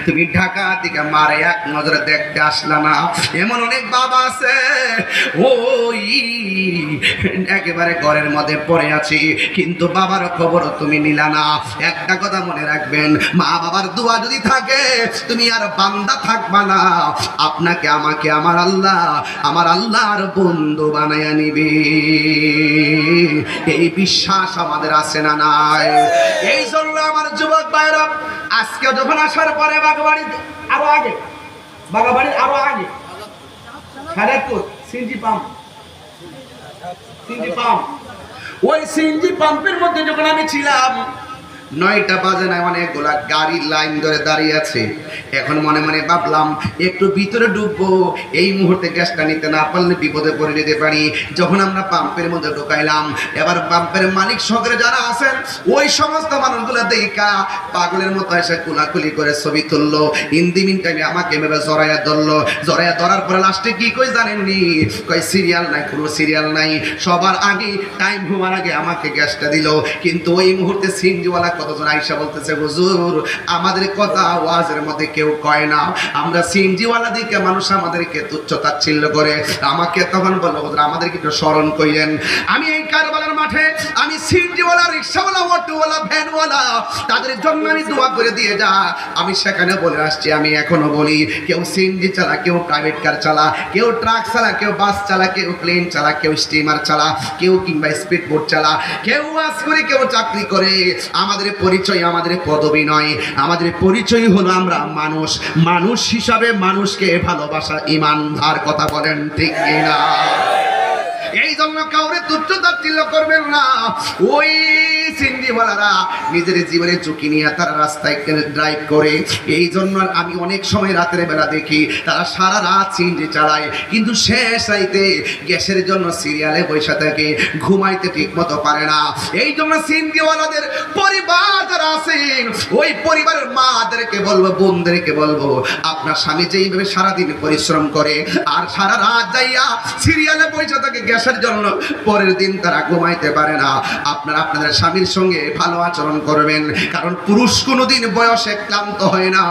তুমি ঢাকা থেকে মারে এক নজরে দেখতে আসলা না, এমন অনেক বাবা আছে ওই একেবারে ঘরের মধ্যে পড়ে আছি, কিন্তু বাবার খবর তুমি নিলা না। একটা কথা মনে রাখবেন, মা বাবার দোয়া যদি থাকে তুমি আর বান্দা থাকবা না, আপনাকে আমাকে আমার আল্লাহর বন্ধু বানায়া নিবে। এই বিশ্বাস আমাদের আছে না নাই? এই জন্য আমার যুবক ভাইরা আজকে যখন আসার পরে বাগাবাড়ির আরো আগে সিএনজি পাম্প ওই সিএনজি পাম্পের মধ্যে যখন আমি ছিলাম 9টা বাজে না, অনেকগুলা গাড়ির লাইন ধরে দাঁড়িয়ে আছে। এখন মনে মনে ভাবলাম একটু ভিতরে ঢুকবো, এই মুহূর্তে গ্যাসটা নিতে না পারলে বিপদে পড়ে যেতে পারি। যখন আমরা পাম্পের মধ্যে ঢুকাইলাম, এবার পাম্পের মালিক সহকারে যারা আছেন ওই সমস্ত মানুষগুলো দেখা পাগলের মতো এসে কুলাকুলি করে ছবি তুললো। ইন্দিমিন টাইমে আমাকে এভাবে জড়াইয়া ধরার পরে লাস্টে কি কই জানেননি? কই সিরিয়াল নাই, কোনো সিরিয়াল নাই, সবার আগে টাইম হওয়ার আগে আমাকে গ্যাসটা দিল। কিন্তু ওই মুহূর্তে সিএনজিওয়ালা কতজন আইসা বলতেছে, হুজুর আমাদের কথা ওয়াজের মধ্যে কেউ কয় না, আমরা সিএনজিওয়ালা দিকে মানুষ আমাদেরকে তুচ্ছ তাচ্ছিল্য করে। আমাকে তখন বললো, হুজুর আমাদেরকে একটু স্মরণ কইলেন। আমি এই কারবালার মাঠে আমি সিএনজিওয়ালা, রিক্সাওয়ালা, অটোওয়ালা, ভ্যানওয়ালা তাদের জন্য আমি দোয়া করে দিয়ে যা। আমি সেখানে বলে আসছি, আমি এখনো বলি, কেউ সিএনজি চালা, কেউ প্রাইভেট কার চালা, কেউ ট্রাক চালা, কেউ বাস চালা, কেউ প্লেন চালা, কেউ স্টিমার চালা, কেউ কিংবা স্পিড বোট চালা, কেউ ওয়াজ করে, কেউ চাকরি করে। আমাদের পরিচয় আমাদের পদবি নয়, আমাদের পরিচয় হলো আমরা মানুষ হিসাবে মানুষকে ভালোবাসা, ইমানদার। কথা বলেন ঠিক কিনা? এই জন্য কাউরে তুচ্ছ তাচ্ছিল্য করবেন না। ওই সিএনজিওয়ালারা নিজের জীবনের ঝুঁকি নিয়ে তারা রাস্তায় ড্রাইভ করে। এই জন্য আমি অনেক সময় রাতের বেলা দেখি তারা সারা রাত সিএনজি চালায়, কিন্তু শেষ রাইতে গ্যাসের জন্য সিরিয়ালে বসে থাকে, ঘুমাইতে ঠিক মতো পারে না। এই জন্য সিএনজিওয়ালাদের পরিবার যারা আছেন, ওই পরিবারের মাদেরকে বলবো, বোনদেরকে বলবো, আপনার স্বামী যেইভাবে সারাদিন পরিশ্রম করে আর সারা রাত যাইয়া সিরিয়ালে বসে থাকে গ্যাসের জন্য, পরের দিন তারা ঘুমাইতে পারে না। আপনাদের স্বামীর সঙ্গে ভালো আচরণ করবেন, কারণ পুরুষ কোনোদিন বয়সে ক্লান্ত হয় না,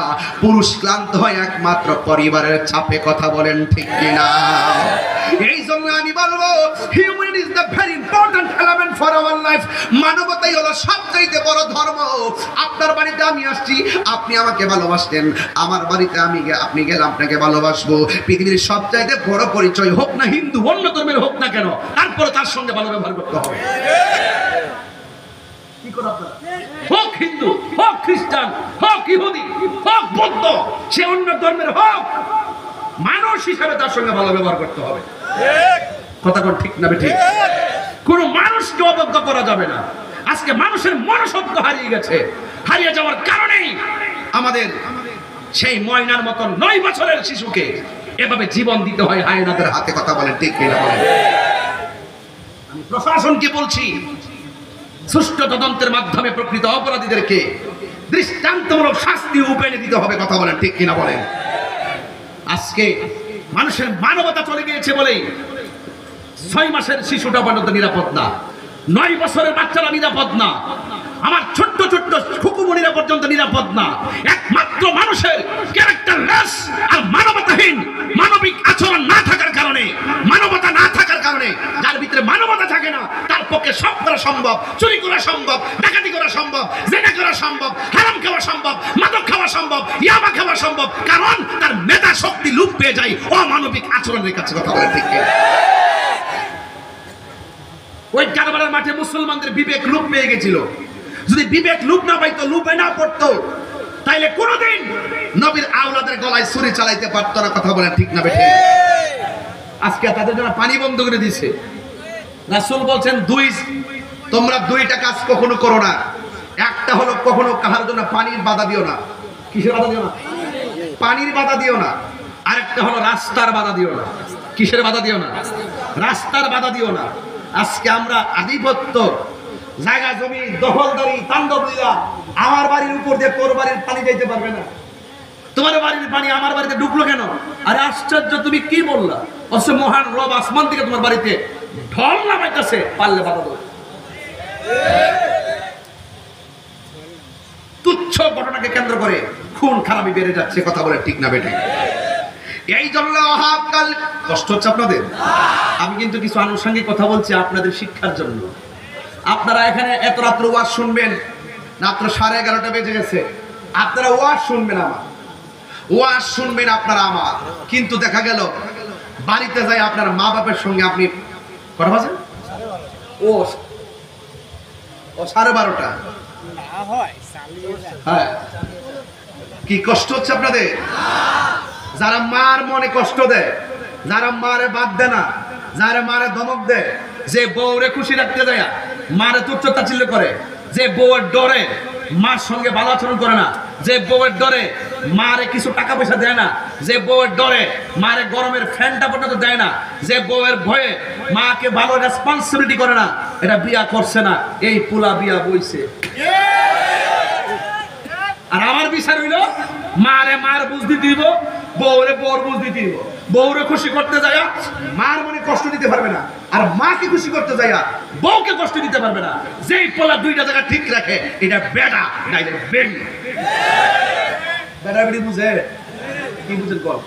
পুরুষ ক্লান্ত হয় একমাত্র পরিবারের চাপে। কথা বলেন ঠিক কিনা? এই জন্য আমি বলবো, human is the very important element for our life. মানবতাই হলো সবচেয়ে বড় ধর্ম। আপনার বাড়িতে আমি আসছি, আপনি আমাকে ভালোবাসতেন, আমার বাড়িতে আপনি গেলে আপনাকে ভালোবাসবো। পৃথিবীর সবচাইতে বড় পরিচয় হোক না হিন্দু, অন্য ধর্মের হোক না কেন, তারপর তার সঙ্গে ভালো ব্যবহার করতে হবে। হোক হিন্দু, হোক খ্রিস্টান, হোক ইহুদি, হোক বৌদ্ধ, সে অন্য ধর্মের হোক, মানুষ হিসাবে তার সঙ্গে ভালো ব্যবহার করতে হবে। কথা কোন ঠিক না ঠিক? কোন মানুষকে অবজ্ঞা করা যাবে না। আজকে মানুষের মনুষ্যত্ব হারিয়ে গেছে। হারিয়ে যাওয়ার কারণেই আমাদের সেই ময়নার মতন 9 বছরের শিশুকে এভাবে জীবন দিতে হয় হায়নাদের হাতে। কথা বলেন ঠিক কিনা? বলেন। আমি প্রশাসনকে বলছি, সুষ্ঠু তদন্তের মাধ্যমে প্রকৃত অপরাধীদেরকে দৃষ্টান্তমূলক শাস্তি উপেনে দিতে হবে। কথা বলেন ঠিক কিনা? বলেন। আজকে মানুষের মানবতা চলে গিয়েছে বলেই 6 মাসের শিশুটা পর্যন্ত নিরাপদ না, 9 বছরের বাচ্চারা নিরাপদ না, আমার ছোট্ট ছোট্ট খুকুমনিরা পর্যন্ত নিরাপদ না। একমাত্র মানুষের ক্যারেক্টারলেস আর মানবতাহীন, মানবিক আচরণ না থাকার কারণে, মানবতা না থাকার কারণে, যার ভিতরে মানবতা থাকে না তার পক্ষে সব করা সম্ভব। চুরি করা সম্ভব, ডাকাতি করা সম্ভব, জেনা করা সম্ভব, হারাম খাওয়া সম্ভব, মাদক খাওয়া সম্ভব, ইয়াবা খাওয়া সম্ভব, কারণ তার মেধা শক্তি লুপ পেয়ে যায় অমানবিক আচরণের কাছে। কথা বলে ঠিক। ওই কারবালার মাঠে মুসলমানদের বিবেক লুপ পেয়ে গেছিল। যদি বিবেক লুপ না পাইতো, লুপে না পড়তো, তাইলে কোনোদিন নবীর আওলাদের গলায় ছুরি চালাইতে পারতো না। কথা বলেন ঠিক না বেঠিক? আজকে তাদের জন্য পানি বন্ধ করে দিয়েছে। রাসূল বলছেন, তোমরা 2টা কাজ কখনো করো না। একটা হলো কখনো কাহার জন্য পানির বাধা দিও না। কিসের বাধা দিও না? পানির বাধা দিও না। আরেকটা হলো রাস্তার বাধা দিও না। কিসের বাধা দিও না? রাস্তার বাধা দিও না। আজকে আমরা আধিপত্য, জায়গা জমি দখলদারি, তাণ্ডব লীলা। আমার বাড়ির উপর দিয়ে তোর বাড়ির পানি যাইতে পারবে না, তোমার বাড়ির পানি আমার বাড়িতে ঢুকলো কেন? আরে আশ্চর্য, তুমি কি বললা? অথচ মহান রব আসমান থেকে তোমার বাড়িতে ঢল নামাইতেছে, পারলে বাধা দাও। তুচ্ছ ঘটনাকে কেন্দ্র করে খুন খারাপি বেড়ে যাচ্ছে, কথা বলে ঠিক না বেটে? এই জন্য অহাবকাল কষ্ট হচ্ছে আপনাদের। আমি কিন্তু কিছু আনুষঙ্গিক কথা বলছি আপনাদের শিক্ষার জন্য। আপনারা এখানে এত রাত্র ওয়াজ শুনবেন, রাত্র 11:30 বেজে গেছে, আপনারা ওয়াজ শুনবেন, আমার ওয়াজ শুনবেন আপনারা আমার, কিন্তু দেখা গেল বাড়িতে যাই আপনার মা বাপের সঙ্গে আপনি কথা বলছেন ও 12:30। হ্যাঁ, কি কষ্ট হচ্ছে আপনাদের? যারা মার মনে কষ্ট দেয়, যারা মারে বাদ দেয় না, যারা মারে ধমক দেয়, যে বউরে খুশি রাখতে যায় মারে তুচ্ছ তাচ্ছিল্য করে, যে বউয়ের ডরে মার সঙ্গে ভালো আচরণ করে না, যে বউয়ের ডরে মারে কিছু টাকা পয়সা দেয় না, যে বউয়ের ডরে মারে গরমের ফ্যানটা পর্যন্ত দেয় না, যে বউয়ের ভয়ে মাকে ভালো রেসপন্সিবিলিটি করে না, এটা বিয়া করছে না, এই পুলা বিয়া বইছে। আর আমার বিচার হইল মারে মার বুঝ দিতে দিব, বউরে বউর বুঝ দিতে দিব। বউরে খুশি করতে যায়া মার মনে কষ্ট দিতে পারবে না, আর মাকে খুশি করতে যায়া বউকে কষ্ট দিতে পারবে না। যেই পোলা দুইটা জায়গা ঠিক রাখে এটা বেটা, নাইলে বেড়ি। বেটা বেড়ি বুঝে কি বুঝেন কল?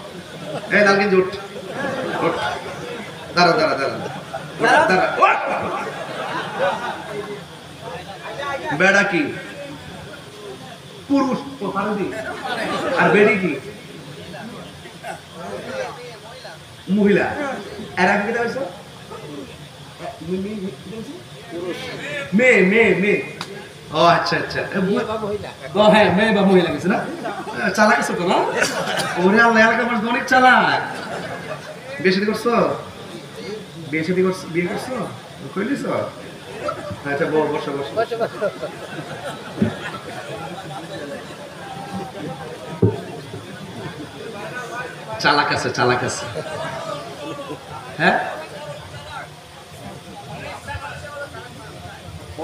এই লালগিন উঠ উঠ, দাঁড়া দাঁড়া দাঁড়া দাঁড়া। বেটা কি? পুরুষ তো পারবি, আর বেড়ি কি? মহিলা। এর আগে কি হয়েছে? মেয়ে মেয়ে মেয়ে। ও আচ্ছা আচ্ছা, ও হ্যাঁ, মেয়ে বা মহিলা গেছে না? চালাক আছে তো না? ওরে আল্লাহ, এলাকার মানুষ অনেক চালাক। বিয়ে শাদী করছো? বিয়ে শাদী করছো? বিয়ে করছো? কইলিস? আচ্ছা বসো বসো। চালাক আছে, চালাক আছে। হ্যাঁ,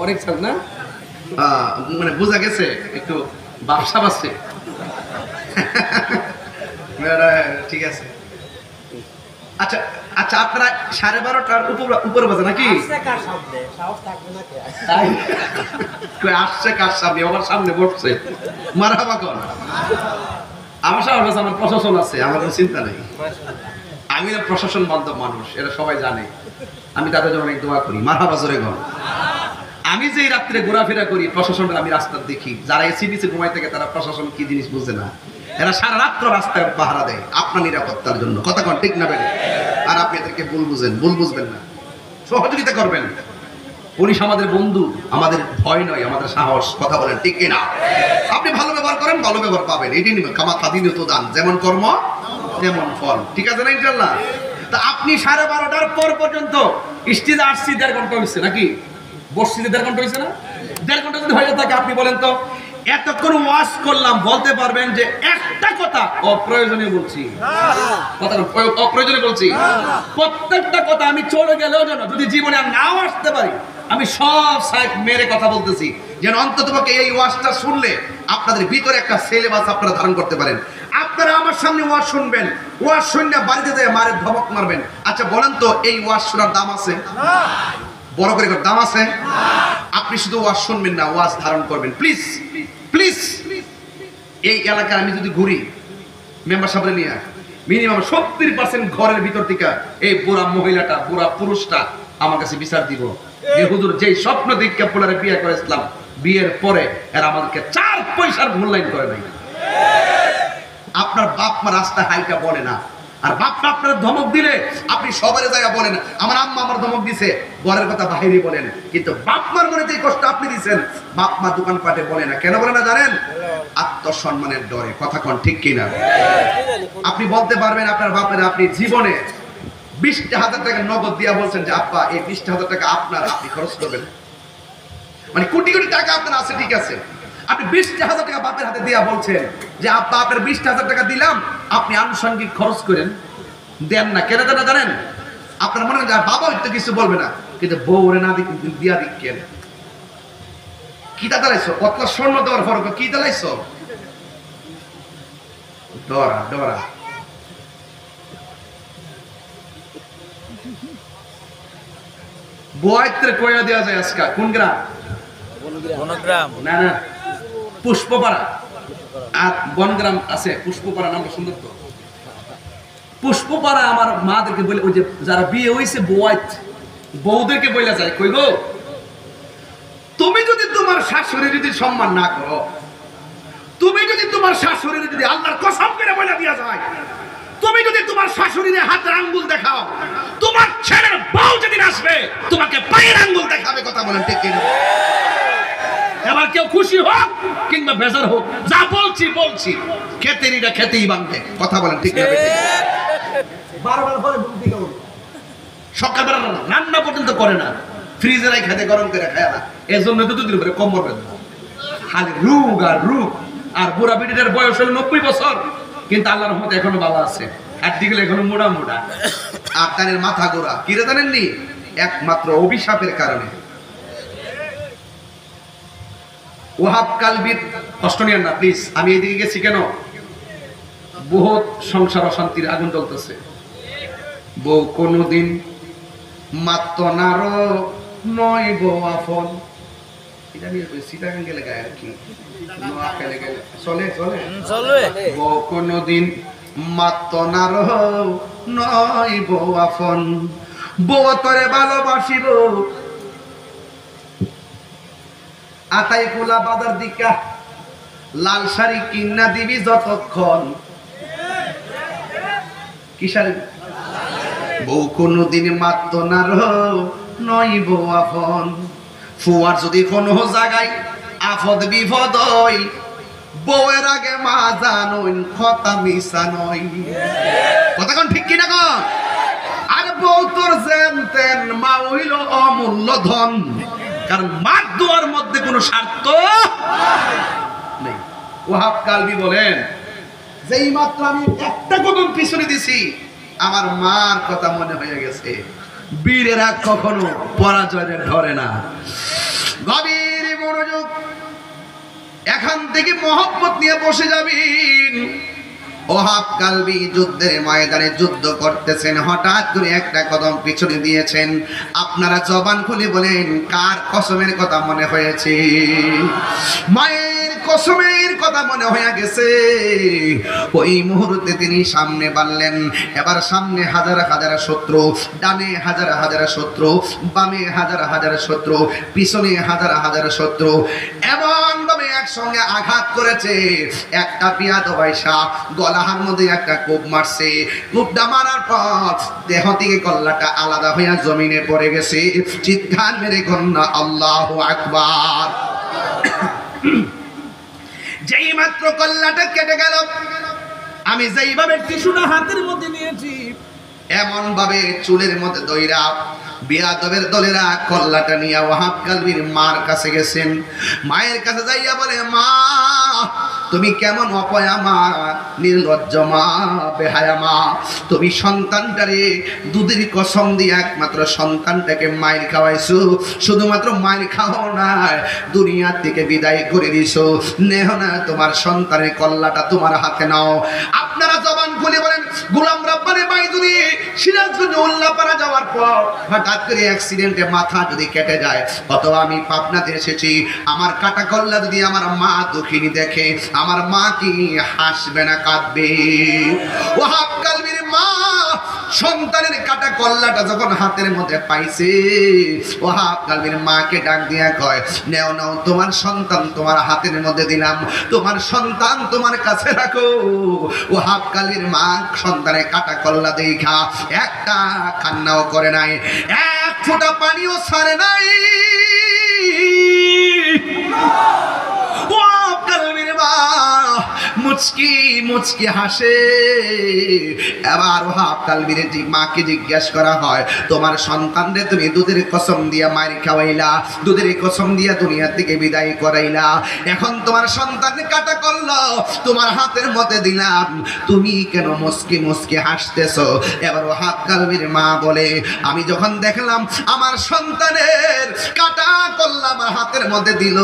অনেক চাল না, মানে বোঝা গেছে একটু ব্যবসা আছে। ঠিক আছে। আচ্ছা আচ্ছা, আপনারা 12:30টার উপরে বাজে নাকি? আসছে কার সামনে? আমার সামনে বসছে, মারহাবা কর। আমার সামনে আছে, আমার প্রশাসন আছে, আমার কোনো চিন্তা নেই। আমি না প্রশাসন বান্ধব মানুষ, এটা সবাই জানে। আমি তাদের জন্য অনেক দোয়া করি, মারহাবা জোরে গো। আমি যে রাত্রে ঘোরাফেরা করি, প্রশাসনটা আমি রাস্তা দেখি। যারা এসিবিসি ঘুমাই থাকে তারা প্রশাসন কি জিনিস বুঝে না। এরা সারা রাত্র রাস্তায় পাহারা দেয় আপনার নিরাপত্তার জন্য, কথা কোন ঠিক না বেড়ে? আর আপনি এদেরকে ভুল বুঝেন, ভুল বুঝবেন না, সহযোগিতা করবেন। পুলিশ আমাদের বন্ধু, আমাদের ভয় নয়, আমাদের সাহস, কথা বলেন ঠিক কিনা? আপনি ভালো ব্যবহার করেন, ভালো ব্যবহার পাবেন। এটি নিবেন, কামা খাদিনত দান, যেমন কর্ম তেমন ফল, ঠিক আছে না ইনশাআল্লাহ? তা আপনি 12:30টার পর পর্যন্ত স্টেজে আসছি 1.5 ঘন্টা হয়েছে নাকি? বসছি 1.5 ঘন্টা হয়েছে না? 1.5 ঘন্টা যদি হয়ে থাকে, আপনি বলেন তো এতক্ষণ ওয়াজ করলাম, বলতে পারবেন যে একটা কথা অপ্রয়োজনীয় বলছি? কথা অপ্রয়োজনীয় বলছি? প্রত্যেকটা কথা আমি চলে গেলেও যেন, যদি জীবনে আর নাও আসতে পারি, আমি সব সাইড মেরে কথা বলতেছি, যেন অন্ততপক্ষে এই ওয়াজটা শুনলে আপনাদের ভিতরে একটা সিলেবাস আপনারা ধারণ করতে পারেন। আপনারা আমার সামনে ওয়াজ শুনবেন, ওয়াজ শুনে বাড়িতে যেয়ে মারে ধমক মারবেন। আচ্ছা বলেন তো, এই ওয়াজ শোনার দাম আছে? বড় করে দাম আছে? আপনি শুধু ওয়াজ শুনবেন না, ওয়াজ ধারণ করবেন। প্লিজ প্লিজ, এই এলাকায় আমি যদি ঘুরি মেম্বার সাহেবরে নিয়ে, মিনিমাম 70% ঘরের ভিতর থেকে এই বুড়া মহিলাটা, বুড়া পুরুষটা আমার কাছে বিচার দিব যে হুজুর যেই স্বপ্ন দেখে পোলারে বিয়ে করেছিলাম, বিয়ের পরে এরা আমাদেরকে 4 পয়সার মূল্যায়ন করে নাই। আপনার বাপ মা রাস্তা হাইটা বলে না, আর বাপ মা আপনার ধমক দিলে আপনি সবারে জায়গা বলেন আমার আম্মা আমার ধমক দিছে, ঘরের কথা বাইরে বলেন। কিন্তু বাপ মার মনে যে কষ্ট আপনি দিচ্ছেন, বাপ মা দোকান পাটে বলে না। কেন বলে না জানেন? আত্মসম্মানের ডরে, কথা কোন ঠিক কিনা? আপনি বলতে পারবেন আপনার বাপের, আপনি জীবনে 20,000 টাকা নগদ দিয়া বলছেন যে আব্বা এই 20,000 টাকা আপনার, আপনি খরচ করবেন। মানে কোটি কোটি টাকা আপনার আছে, ঠিক আছে, আপনি 20,000 টাকা বাপের হাতে দিয়া বলছেন যে আব্বা আপনার 20,000 টাকা দিলাম, আপনি আনুষঙ্গিক খরচ করেন, দেন না। কেন দেন না জানেন? আপনার মনে হয় বাবা হয়তো কিছু বলবে না, কিন্তু বউরে না দিয়া দিক কেন? কি দাঁড়াইছো? কত স্বর্ণ দেওয়ার ফরক কি দাঁড়াইছো? ডরা ডরা। বয়ত্রে কইয়া দেওয়া যায় আজকা। কোন গ্রাম? না না, পুষ্পপাড়া। আর বনগ্রাম আছে পুষ্পপাড়া, নামটা সুন্দর তো, পুষ্পপাড়া। আমার মাদেরকে বলে, ওই যে যারা বিয়ে হয়েছে বউদেরকে বলে যায়, কই গো তুমি যদি তোমার শাশুড়ি যদি সম্মান না করো, তুমি যদি তোমার শাশুড়ির যদি আল্লাহর কসম করে বলে দিয়া যায়, তুমি যদি তোমার শাশুড়ির হাতের আঙ্গুল দেখাও, তোমার ছেলের বউ যেদিন আসবে তোমাকে পায়ের আঙ্গুল দেখাবে। কথা বলেন ঠিক কিনা? এবার কেউ খুশি হোক কিংবা বেজার হোক, যা বলছি বলছি, খেতেরিটা খেতেই বাঁধবে। কথা বলেন ঠিক কিনা? বারবার বলে বুদ্ধি কেউ সকালবেলা রান্না পর্যন্ত করে না, ফ্রিজে রাই খেতে গরম করে খায় না, এর জন্য তো দুদিন পরে কম্বল বেঁধে খালি রোগ আর রোগ। আর বুড়া বিটিটার বয়স হলো 90 বছর, কিন্তু আল্লাহর রহমতে এখনো ভালো আছে, হাড্ডি গুলো এখনো মোড়া মোড়া। আপনাদের মাথা গোড়া কি রে জানেননি? একমাত্র অভিশাপের কারণে। ওয়াহাব কালবির কষ্ট নিয়েন না প্লিজ, আমি এইদিকে গেছি কেন, বহুত সংসার অশান্তির আগুন জ্বলতেছে। বউ কোনদিন মাত্র নারো নয় বউ আপন, এটা নিয়ে সিটাগাং গেলে গায়ে আর কি চলে চলে চলে। বউ কোনদিন মাত্র নারো নয় বউ আপন, বউ তরে ভালোবাসিব আতাই কুলা বাজার দিকা, লাল শাড়ি কিনা দিবি যতক্ষণ। কি শাড়ি? বউ কোনদিন মাত্র না নয় বউ আপন, ফুয়ার যদি কোনো জায়গায় আফদ বিপদ হয়, বউয়ের আগে মা জানইন কথা মিশা নয়। কথা কোন ঠিক কিনা কোন? আর বউ তোর যেন তেন মা হইল অমূল্য ধন, কারণ মার দোয়ার মধ্যে কোনো স্বার্থ নেই। ওয়াহাব কালবি বলেন, যেই মাত্র আমি একটা কদম পিছনে দিছি আমার মার কথা মনে হয়ে গেছে। বীরেরা কখনো পরাজয়ের ধরে না। গভীর মনোযোগ, এখান থেকে মহব্বত নিয়ে বসে যাবেন। ওয়াহাব কালবি যুদ্ধের ময়দানে যুদ্ধ করতেছেন, হঠাৎ করে একটা কদম পিছনে দিয়েছেন। আপনারা জবান খুলে বলেন কার কসমের কথা মনে হয়েছে? মায়ের কসমের কথা মনে হয়ে গেছে। ওই মুহূর্তে তিনি সামনে বাড়লেন। এবার সামনে হাজার হাজার শত্রু, ডানে হাজার হাজার শত্রু, বামে হাজার হাজার শত্রু, পিছনে হাজার হাজার শত্রু, এমন ভাবে একসঙ্গে আঘাত করেছে। একটা পিয়াদ পয়সা গলার মধ্যে একটা কোপ মারছে। কোপটা মারার পর দেহ থেকে কল্লাটা আলাদা হইয়া জমিনে পড়ে গেছে। চিৎকার মেরে কন্যা আল্লাহু আকবার। যেই মাত্র কল্লাটা কেটে গেল, আমি যেইভাবে টিস্যুটা হাতের মধ্যে নিয়েছি, এমন ভাবে চুলের মধ্যে দইরা বিয়াদবের দলেরা কল্লাটা নিয়ে ওয়াহাব কালবির মার কাছে গেছেন। মায়ের কাছে যাইয়া বলে, মা তুমি কেমন অপয়া মা, নির্লজ্জ মা, বেহায়া মা, তুমি সন্তানটারে দুধের কসম দিয়ে একমাত্র সন্তানটাকে মায়ের খাওয়াইছো। শুধুমাত্র মায়ের খাও না, দুনিয়ার থেকে বিদায় করে দিছো। নেহ না তোমার সন্তানের কল্লাটা তোমার হাতে নাও। আপনারা জবান খুলে বলেন, গোলাম রাব্বানি ভাই যদি সিরাজগঞ্জ উল্লাপাড়া যাওয়ার পর হঠাৎ করে অ্যাক্সিডেন্টে মাথা যদি কেটে যায়, অথবা আমি পাবনাতে এসেছি, আমার কাটা কল্লা যদি আমার মা দুঃখিনী দেখে, আমার মা কি হাসবে না কাঁদবে? ওয়াহাব কালবির মা সন্তানের কাটা কল্লাটা যখন হাতের মধ্যে পাইছে, ওয়াহাব কালবির মাকে ডাক দিয়া কয়, নেও নাও তোমার সন্তান তোমার হাতের মধ্যে দিলাম, তোমার সন্তান তোমার কাছে রাখো। ওয়াহাব কালবির মা সন্তানের কাটা কল্লা দেখা একটা কান্নাও করে নাই, এক ফোঁটা পানিও ছাড়ে নাই। ওয়াহাব কালবির মা মুচকি মুচকি হাসে। এবার ওয়াহাব কালবির মাকে জিজ্ঞেস করা হয়, তোমার সন্তানরে তুমি দুধের কসম দিয়া মায়ের খাওয়াইলা, দুধের কসম দিয়া দুনিয়া থেকে বিদায় করাইলা, এখন তোমার সন্তানের কাটা করলো তোমার হাতের মধ্যে দিলাম, তুমি কেন মুচকি মুচকি হাসতেছো? এবার ওয়াহাব কালবির মা বলে, আমি যখন দেখলাম আমার সন্তানের কাটা কল্লা আমার হাতের মধ্যে দিল,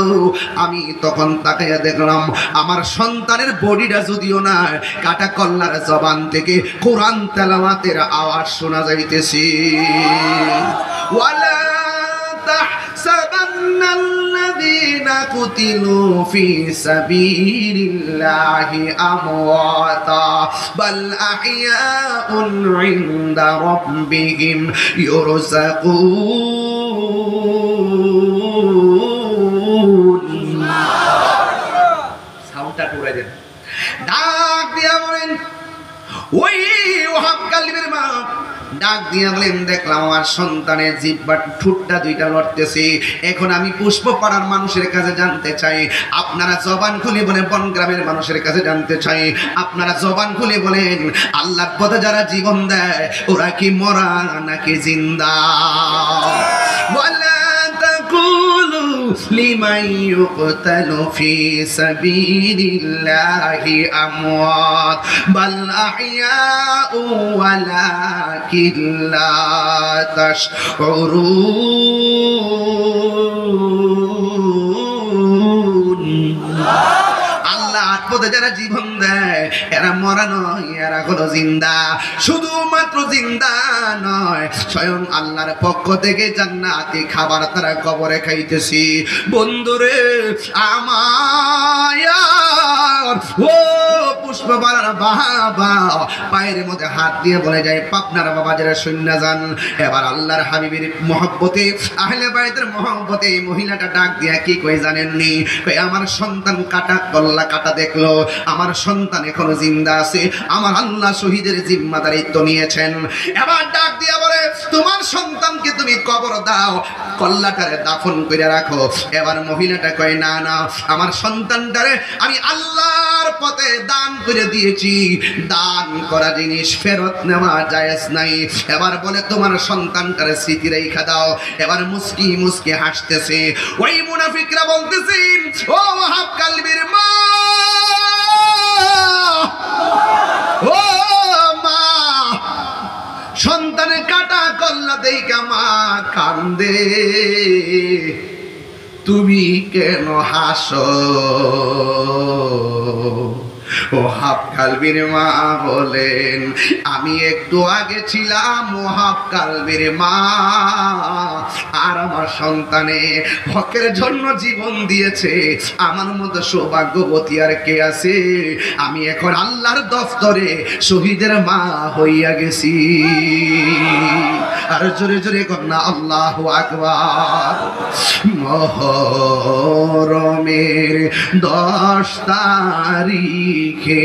আমি তখন তাকাইয়া দেখলাম আমার সন্তানের বডিটা যদিও না, কাটা কল্লার জবান থেকে কোরআন তেলাওয়াতের আওয়াজ শোনা যাইতেছে। ওয়ালা তাহসাবান্নাল্লাযীনা কুতিলু ফি সাবিলিল্লাহি আমওয়াতা বাল আহইয়াউন ইনদা রাব্বিহিম ইউরযাকুন। সাউন্ডটা টুরে দেন। ডাক দিয়া বলেন, ওই ওহাব কালবির মা ডাক দিয়া বলেন, দেখলাম আমার সন্তানের জিহ্বা ঠোঁটটা দুইটা লড়তেছে। এখন আমি পুষ্পপাড়ার মানুষের কাছে জানতে চাই, আপনারা জবান খুলে বলে বনগ্রামের মানুষের কাছে জানতে চাই, আপনারা জবান খুলে বলেন, আল্লাহর পথে যারা জীবন দেয় ওরা কি মরা নাকি জিন্দা? লিমান ইউকতালু ফি সাবিলিল্লাহি আমওয়াত বাল আহইয়াউ ওয়ালাকিন লা তাশউরুন। আল্লাহ পথে যারা জীবন দেয় এরা মরা নয়, এরা হলো জিন্দা। শুধুমাত্র জিন্দা নয়, স্বয়ং আল্লাহর পক্ষ থেকে জান্নাতি খাবার তারা কবরে খাইতেছি। বন্ধুরে আমার, ও পুষ্পবালার বাবা পায়ের মধ্যে হাত দিয়ে বলে যায়, পাপনার বাবা যারা সৈন্য যান। এবার আল্লাহর হাবিবের মহব্বতে, আহলে বাইতের মহব্বতে এই মহিলাটা ডাক দিয়া কি কই জানেননি? কই আমার সন্তান কাটা কল্লা কাটা দেখলো, আমার সন্তান এখনো জিন্দা আছে, আমার আল্লাহ শহীদের জিম্মাদারিত্ব নিয়েছেন। এবার ডাক দিয়া বলে, তোমার সন্তানকে তুমি কবর দাও, কল্লাটারে দাফন করে রাখো। এবার মহিলাটা কয়, না না, আমার সন্তানটারে আমি আল্লাহর পথে দান করে দিয়েছি, দান করা জিনিস ফেরত নেওয়া জায়েজ নাই। এবার বলে, তোমার সন্তানটারে স্মৃতি রেখা দাও। এবার মুস্কি মুস্কি হাসতেছে। ওই মুনাফিকরা বলতেছেন, ও ওহাব কালবির মা, ও মা, সন্তানের কাটা কল্লা দেইকা মা কান্দে, তুমি কেন হাসো? ওহাব কালবির মা বলেন, আমি একটু আগে ছিলাম ওহাব কালবির মা, আর আমার সন্তানে হকের জন্য জীবন দিয়েছে। আমার মতো সৌভাগ্যবতী আর কে আছে? আমি এখন আল্লাহর দফতরে শহীদের মা হইয়া গেছি। আর জোরে জোরে কন্যা আল্লাহু আকবার। মহরমের 10 তারিখে,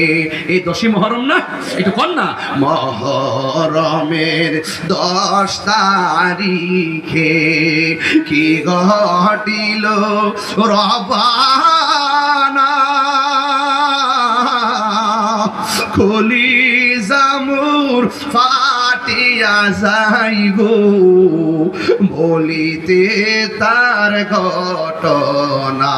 এই 10ই মহরম না, একটু কর না, মহরমের 10 তারিখে কি ঘটিল রবানা, কলিজা মোর ফাটিয়া যাই গো, বলিতে তার ঘটনা।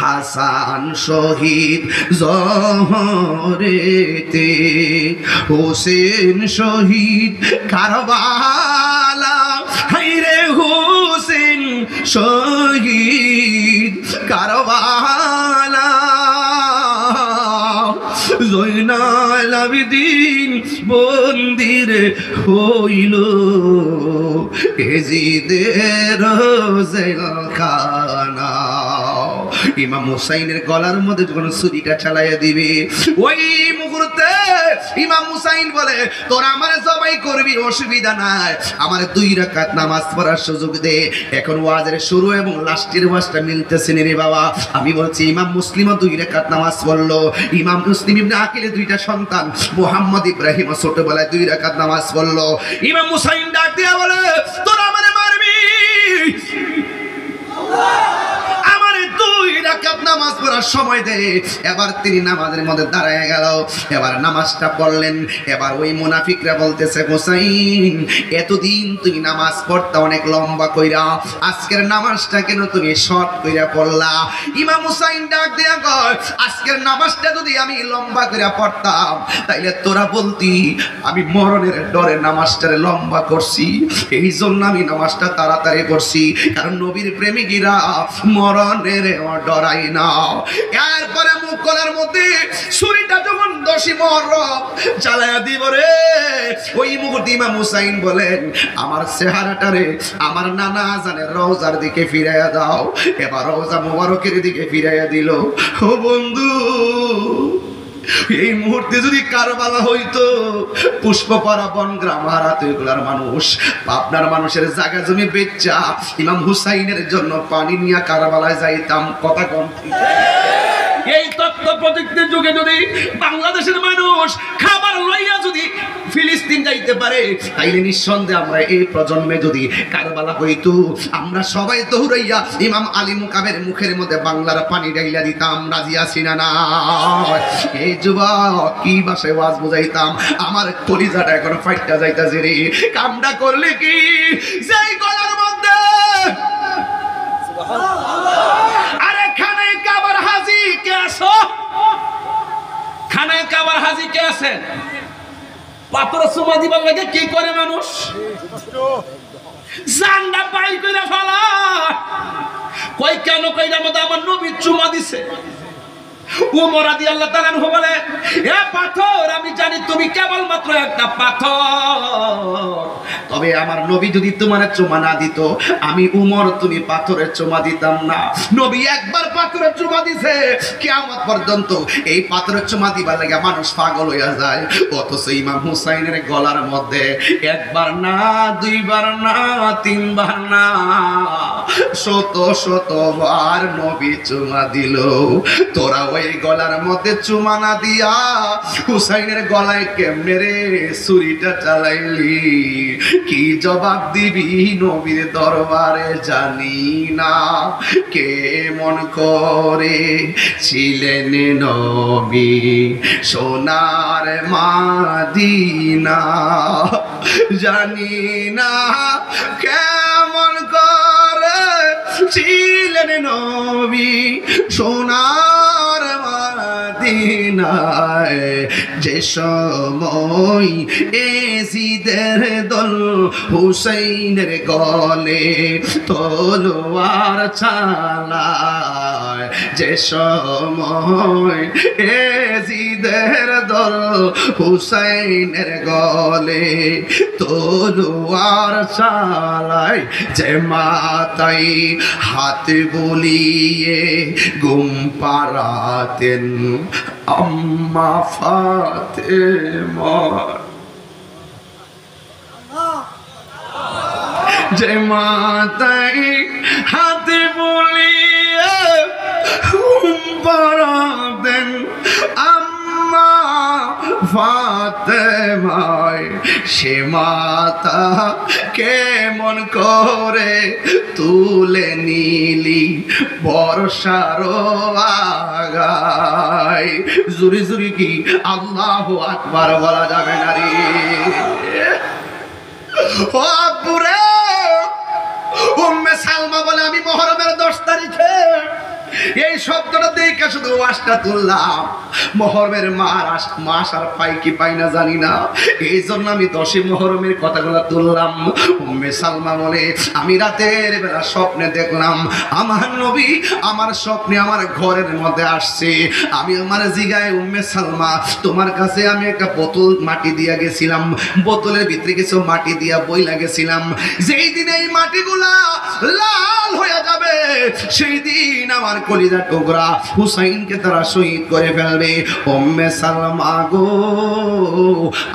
হাসান শহীদ জহরেতে, হোসেন শহীদ কারবালা, হাইরে হোসেন শহীদ কারবালা, জয়নাল আবেদিন বন্দিরে হইল, এজিদের জেলখানা। ইমাম হুসাইনের গলার মধ্যে যখন ছুরিটা চালাইয়া দিবে, ওই মুহূর্তে ইমাম হুসাইন বলে, তোরা আমারে জবাই করবি, অসুবিধা নাই, আমার 2 রাকাত নামাজ পড়ার সুযোগ দে। এখন ওয়াজের শুরু এবং লাস্টের ওয়াজটা মিলতেছে রে বাবা। আমি বলছি, ইমাম মুসলিমও 2 রাকাত নামাজ পড়লো, ইমাম মুসলিম ইবনে আকিলের 2টা সন্তান মোহাম্মদ ইব্রাহিম ছোটবেলায় 2 রাকাত নামাজ পড়লো। ইমাম হুসাইন ডাক দিয়া বলে, তোরা আমারে মারবি, নামাজ পড়ার সময় দে। এবার তিনি নামাজের মধ্যে দাঁড়ায় গেল, এবার নামাজটা পড়লেন। এবার ওই মুনাফিকরা বলতেছে, হুসাইন এতদিন তুমি নামাজ পড়তা অনেক লম্বা কইরা, আজকের নামাজটা কেন তুমি শর্ট কইরা পড়লা? ইমাম হুসাইন ডাক দিয়া কয়, আজকের নামাজটা যদি আমি লম্বা কইরা পড়তাম তাইলে তোরা বলতি আমি মরণের ডরে নামাজটারে লম্বা করছি, এই জন্য আমি নামাজটা তাড়াতাড়ি করছি। কারণ নবীর প্রেমিকরা মরণের ডরাই না। এরপরে মুখ গলার মধ্যে ছুরিটা যখন 10 মুহররম চালায়া দিব রে, ওই মুহূর্তে ইমাম হুসাইন বলেন আমার চেহারাটারে আমার নানা জানের রওজার দিকে ফিরাইয়া দাও। এবার রওজা মুবারকের দিকে ফিরাইয়া দিল। ও বন্ধু, এই মুহূর্তে যদি কারবালা হইতো, পুষ্পপাড়া বনগ্রাম হারাতে এগুলার মানুষ, পাবনার মানুষের জায়গা জমি বেচা ইমাম হুসাইনের জন্য পানি নিয়ে কারবালায় যাইতাম। কথা কম ঠিক? এই তথ্য প্রযুক্তির যুগে যদি বাংলাদেশের মানুষ খাবার লইয়া যদি ফিলিস্তিন যাইতে পারে, তাইলে নিঃসন্দেহে আমরা এই প্রজন্মে যদি কারবালা হইতো, আমরা সবাই দৌড়াইয়া ইমাম আলী মুকামের মুখের মধ্যে বাংলার পানি ঢাইলা দিতাম। রাজি আছি না? না এই যুবক কি ভাষায় ওয়াজ বুঝাইতাম, আমার কলিজাটা এখন ফাইটটা যাইতাছে রে। কামটা করলে কি যেই গলার মধ্যে আরে খানায় কাবার হাজি কে আসো, খানায় কাবার হাজি কে আছেন? পাথর চুমা দিবার লাগে কি করে মানুষ? জানডা পাই কইরা ফেলা। কই কেন কইরা মধ্যে আমার নবী চুমা দিছে। ওমর রাদিয়াল্লাহু তাআলা আনহু বলে, এ পাথর, আমি জানি তুমি কেবলমাত্র একটা পাথর, তবে আমার নবী যদি তোমার চুমা না দিত, আমি উমর তুমি পাথরের চুমা দিতাম না। নবী একবার পাথরের চুমা দিছে, কিয়ামত পর্যন্ত এই পাথরের চুমা দিবার লাগে মানুষ পাগল হইয়া যায়। অথচ ইমাম হুসাইনের গলার মধ্যে একবার না, দুইবার না, তিনবার না, শত শতবার নবী চুমা দিল। তোরা ওই গলার মধ্যে চুমা না দিয়া হুসাইনের গলায় কেমনে রে ছুরিটা চালাইলি? কি জবাব দিবি নবীর দরবারে জানি না। কেমন করে ছিলেন নবী সোনার মাদিনা, জানি না কেমন করে ছিলেন নবী সোনার মাদিনায়, যে সময় এজিদের দল হুসাইনের গলে তলোয়ার চালায়, যে সময় এজিদের দল হুসাইনের গলে তলোয়ার চালায়, যে মাতাই হাত বুলিয়ে ঘুম পাড়াতেন আম্মা ফাতেমা, যে মাতাই হাত বুলিয়ে ঘুম পাড়াতেন আম্মা ফাতেমায়, সে মাতা কেমন করে তুলে নিলি বর্ষার আগায়। জুরি জুরি কি আল্লাহু আকবার বলা যাবে না রে? ও আব্বুরে, উম্মে সালমা বলে আমি মুহররমের 10 তারিখে এই শব্দটা দেখে শুধু ওয়াজটা তুললাম। মুহররমের মাস আর পাই কি পাই না জানি না, এই জন্য আমি 10 মুহররমের কথাগুলো তুললাম। উম্মে সালমা বলে আমি রাতের বেলা স্বপ্নে দেখলাম আমার নবী আমার স্বপ্নে আমার ঘরের মধ্যে আসছে। আমি আমার জিগায়, উম্মে সালমা তোমার কাছে আমি একটা বোতল মাটি দিয়া গেছিলাম, বোতলের ভিতরে কিছু মাটি দিয়া বইলা গেছিলাম, যেই দিন এই মাটিগুলা লাল হয়ে যাবে সেই দিন আমার কলিজার টুকরা হুসাইনকে তারা শহীদ করে ফেলবে। উম্মে সালমা গো,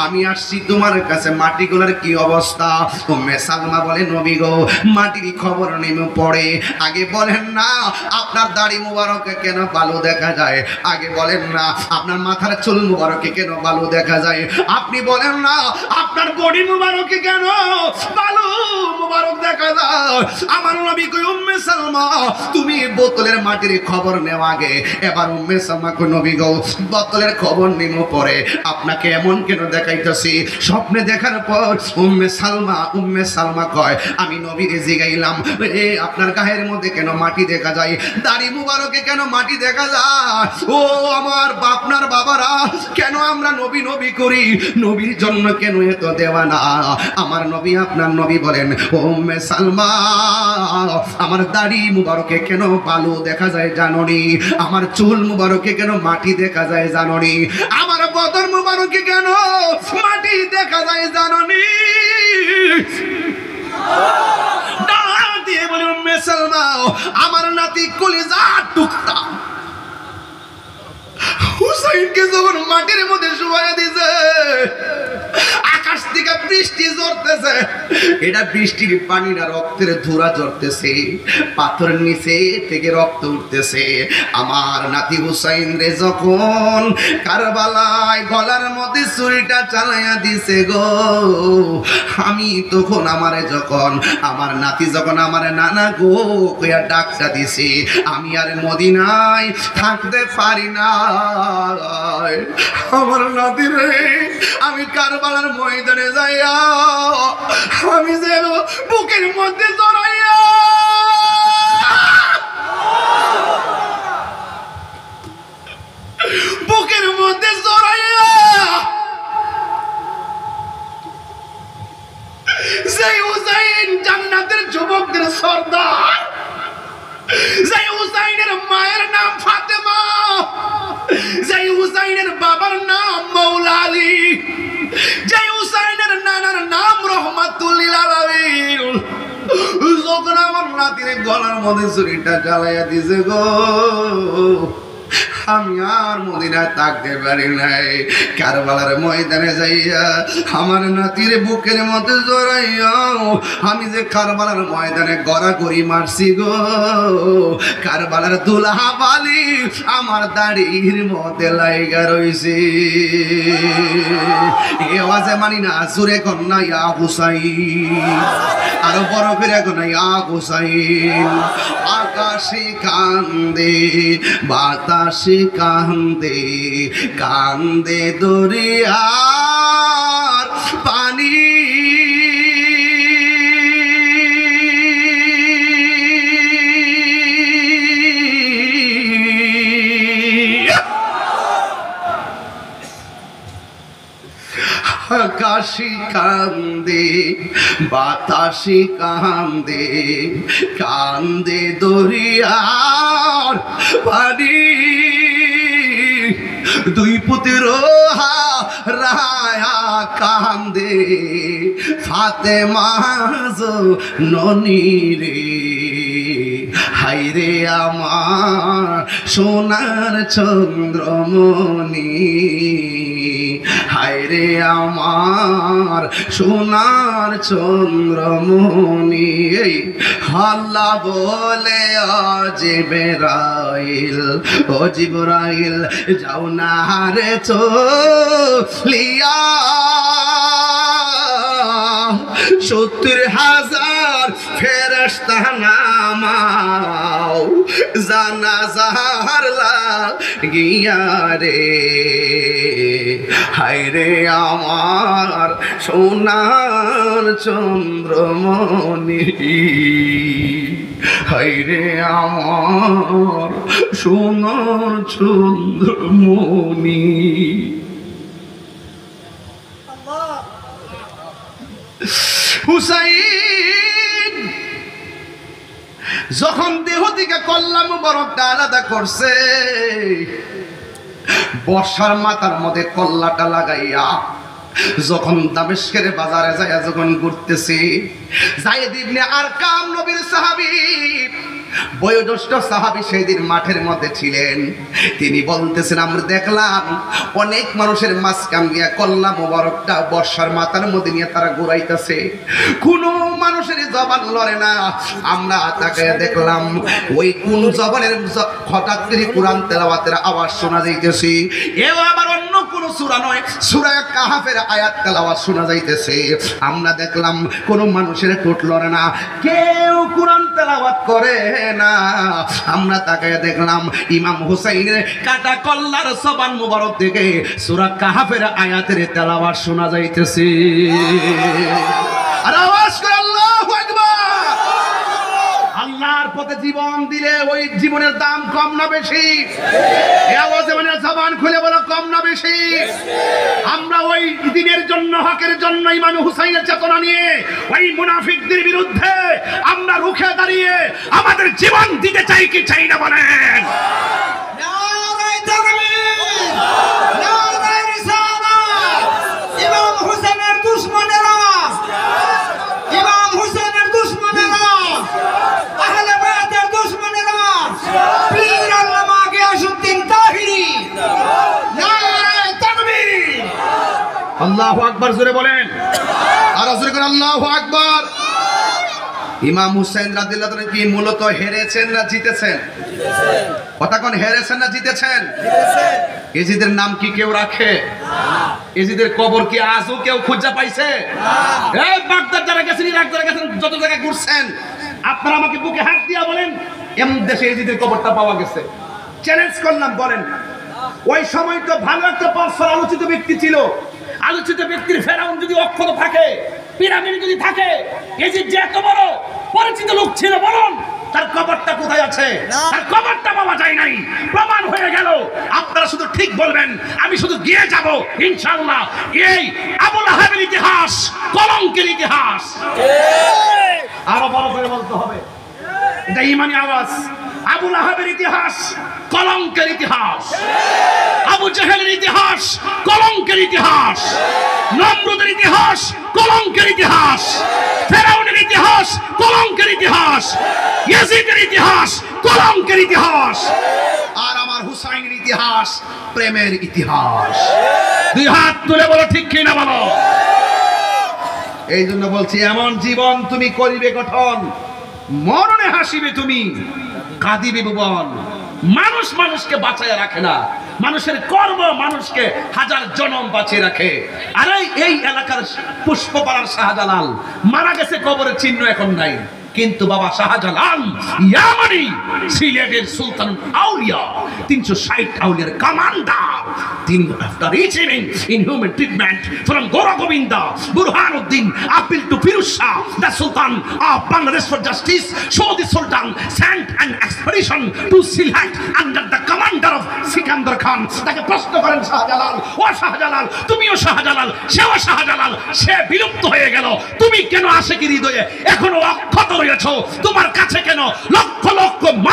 আমি আসছি তোমার কাছে, মাটিগুলোর কি অবস্থা? উম্মে সালমা বলে নবী গো, মাটির খবর নেমে পড়ে। আগে বলেন না আপনার দাড়ি মুবারকে কেন বালু দেখা যায়, আগে বলেন না আপনার মাথার চুল মুবারকে কেন বালু দেখা যায়, আপনি বলেন না আপনার বডি মুবারকে কেন বালু মুবারক দেখা যায়। আমার নবী কই উম্মে সালমা তুমি বোতলের মাটির খবর নেওয়া আগে এবার উম্মে সালমা কই নবী গো, বোতলের খবর নিমো পরে আপনাকে এমন কেন দেখাইতেছি? স্বপ্নে দেখার পর উম্মে সালমা কয় আমি নবীরে জিগাইলাম, এ আপনার গায়ের মধ্যে কেন মাটি দেখা যায়, দাড়ি মুবারকে কেন মাটি দেখা যায়? ও আমার আপনার বাবারা, কেন আমরা নবী নবী করি, নবীর জন্য কেন এত দেওয়ানা? আমার নবী আপনার নবী বলেন উম্মে সালমা আমার দাড়ি মুবারকে কেন বালু দেখা যায় জানোনি? আমার চুল মুবারকে কেন মাটি দেখা যায় জানোনি? আমার বদন মুবারকে কেন মাটি দেখা যায় জানোনি? ডাক দিয়ে বলি মুসলমান, আমার নাতি কলিজার টুকরা হুসাইনকে যখন মাটির মধ্যে শুয়াইয়া দিয়েছে, আকাশ থেকে বৃষ্টি ঝরতেছে। এটা বৃষ্টির পানি না, রক্তের ধুরা ঝরতেছে, পাথরের নিচে থেকে রক্ত উঠতেছে। আমার নাতি হুসাইন রে যখন কারবালায় গলার মধ্যে ছুরিটা চালাইয়া দিছে গো, আমি তখন আমার নাতি যখন আমার নানা গো কইয়া ডাকটা দিছে, আমি আর মদিনায় থাকতে পারি না। আমার নাতি রে আমি কারবালার ময়দানে যাইয়া আমি যে বুকের মধ্যে জড়াইয়া বুকের মধ্যে জড়াইয়া সেই হুসাইন জান্নাতের যুবকদের সর্দার, সেই হুসাইনের মায়ের নাম ফাতেমা, সেই হুসাইনের বাবার নাম মৌলা আলী, সেই হুসাইনের নানার নাম রহমাতুল লিল আলামিন, যখন আমার নাতির গলার মধ্যে ছুরিটা জ্বালাইয়া দিছে গো, আমি আর মদিনায় থাকতে পারি নাই। কারবালার ময়দানে যাইয়া আমার নাতির বুকের মধ্যে জড়াইয়া আমি যে কারবালার ময়দানে গড়াগড়ি মারছি গো, কারবালার দুলহা বালি আমার দাড়ির মধ্যে লাইগা রইছে। এ আওয়াজে মানি না, জোরে কন্যা ইয়া হুসাইন, আরো বড় করে কন্যা ইয়া হুসাইন। আকাশে কান্দে বাতাসে কান্দে, কান্দে দরিয়ার পানি, আকাশে কান্দে বাতাসে কান্দে, কান্দে দরিয়ার পানি, দুই পুত্র রায়া কান্দে ফাতেমা ননি রে, হাইরে আমার সোনার চন্দ্রমণি, হায়রে আমার সোনার চন্দ্রমণি। আল্লাহ বলে জিবরাইল, ও জিবরাইল যাও না রে চলিয়া, 70,000 ফেরেশতা নামাও জানাজার লাগিয়া রে, হায়রে আমার সোনার চন্দ্রমণি, হায়রে আমার সোনার চন্দ্রমণি। হুসাইন যখন দেহ থেকে কল্লা মুবারকটা আলাদা করছে, বর্ষার মাথার মধ্যে কল্লাটা লাগাইয়া যখন দামেস্কের বাজারে যায় যখন ঘুরতেছে, যায়েদ ইবনে আরকাম নবীর সাহাবী, বয়োজ্যেষ্ঠ সাহাবী সেদিন মাঠের মধ্যে ছিলেন। তিনি বলতেছেন, আমরা দেখলাম অনেক মানুষের মাঝখান দিয়া কল্লা মোবারকটা বর্ষার মাথার মধ্যে নিয়ে তারা ঘুরাইতেছে, কোনো মানুষের জবান লড়ে না। আমরা তাকে দেখলাম ওই কোন জবানের হঠাৎ করে কোরআন তেলাওয়াতের আওয়াজ শোনা যাইতেছে, এও আবার অন্য কোন সূরা নয়, সূরা কাহাফের আয়াত তেলাওয়াত শোনা যাইতেছে। আমরা দেখলাম কোন মানুষের ঠোঁট লড়ে না, কেউ কোরআন তেলাওয়াত করে না। আমরা তাকে দেখলাম ইমাম হুসাইনের কাটা কল্লার জবান মুবারক থেকে সূরা কাহাফের আয়াতের তেলাওয়াত শোনা যাইতেছে। আর আওয়াজ করে আল্লাহু আকবার। আল্লাহর পথে জীবন দিলে ওই জীবনের দাম কম না বেশি? এই আওয়াজে মানে জবান খুলে বলো, কম না বেশি? আমরা আমরা ওই দিনের জন্য, হকের জন্য, ইমাম হুসাইনের চেতনা নিয়ে ওই মুনাফিকদের বিরুদ্ধে আমরা রুখে দাঁড়িয়ে আমাদের জীবন দিতে চাই কি চাই না বলেন? নারায়ে তাকবীর, নারায়ে রিসালাত। ইমাম হুসাইনের দুশমনেরা, ইমাম হুসাইনের দুশমনেরা, আহলে বায়তের দুশমনেরা, পীর আল্লামা গিয়াসউদ্দিন তাহিরি, নারায়ে তাকবীর। আল্লাহু আকবার জোরে বলেন, আর জোরে করে আল্লাহু আকবার। ইমাম হুসাইন রাদিয়াল্লাহু তাআলা কি মূলত হেরেছেন না জিতেছেন? কথা কোন, হেরেছেন না জিতেছেন? এজিদের নাম কি কেউ রাখে? এজিদের কবর কি আজও কেউ খুঁজে পাইছে? এই বাগদাদ যারা গেছেন, ইরাক যারা গেছেন, যত জায়গায় ঘুরছেন, আপনারা আমাকে বুকে হাত দিয়া বলেন এমন দেশে এজিদের কবরটা পাওয়া গেছে? চ্যালেঞ্জ করলাম, বলেন। ওই সময় তো ভালো একটা পাঁচশো আলোচিত ব্যক্তি ছিল। আলোচিত ব্যক্তির ফেরাউন যদি অক্ষত থাকে, পিরামিড যদি থাকে, এজিদ যে এত বড় পরিচিত লোক ছিল, বলুন তার কবরটা কোথায় আছে? তার কবরটা পাওয়া যায় নাই, প্রমাণ হয়ে গেল। আপনারা শুধু ঠিক বলবেন, আমি শুধু গিয়ে যাব ইনশাআল্লাহ। এই আবু লাহাবের ইতিহাস কলঙ্কের ইতিহাস। আরো বড় করে বলতে হবে, এটা ইমানি আওয়াজ। আবু লাহাবের ইতিহাস কলঙ্কের ইতিহাস, আবু জাহেলের ইতিহাস কলঙ্কের ইতিহাস, নমরুদের ইতিহাস কলঙ্কের ইতিহাস, ফেরাউনের ইতিহাস কলঙ্কের ইতিহাস, ইয়াজিদের ইতিহাস কলঙ্কের ইতিহাস, আর আমার হুসাইনের ইতিহাস প্রেমের ইতিহাস। দুই হাত তুলে বলো ঠিক কি না বলো। এই জন্য বলছি, এমন জীবন তুমি করিবে গঠন, মরণে হাসিবে তুমি, কাঁদিবে ভুবন। মানুষ মানুষকে বাঁচায় রাখে না, মানুষের কর্ম মানুষকে হাজার জনম বাঁচিয়ে রাখে। আরে এই এলাকার পুষ্পপাড়ার শাহজালাল মারা গেছে, কবরের চিহ্ন এখন নাই, কিন্তু বাবা শাহজালাল ইয়ামানি সিলেটের সুলতান আউলিয়া 360 আউলিয়ার কমান্ডার। তিনি after receiving inhuman treatment from Gour Govinda Burhanuddin appeal to Firoz Shah the sultan of Bangladesh for justice, so the sultan sent an expedition to Sylhet under the commander of Sikandar Khan. তাকে প্রশ্ন করেন শাহজালাল, ও শাহজালাল, তুমিও শাহজালাল, সেও শাহজালাল, সে বিলুপ্ত হয়ে গেল, তুমি কেন আশিকি হৃদয়ে এখনো অক্ষত রয়েছো? তোমার কাছে কেন লক্ষ লক্ষ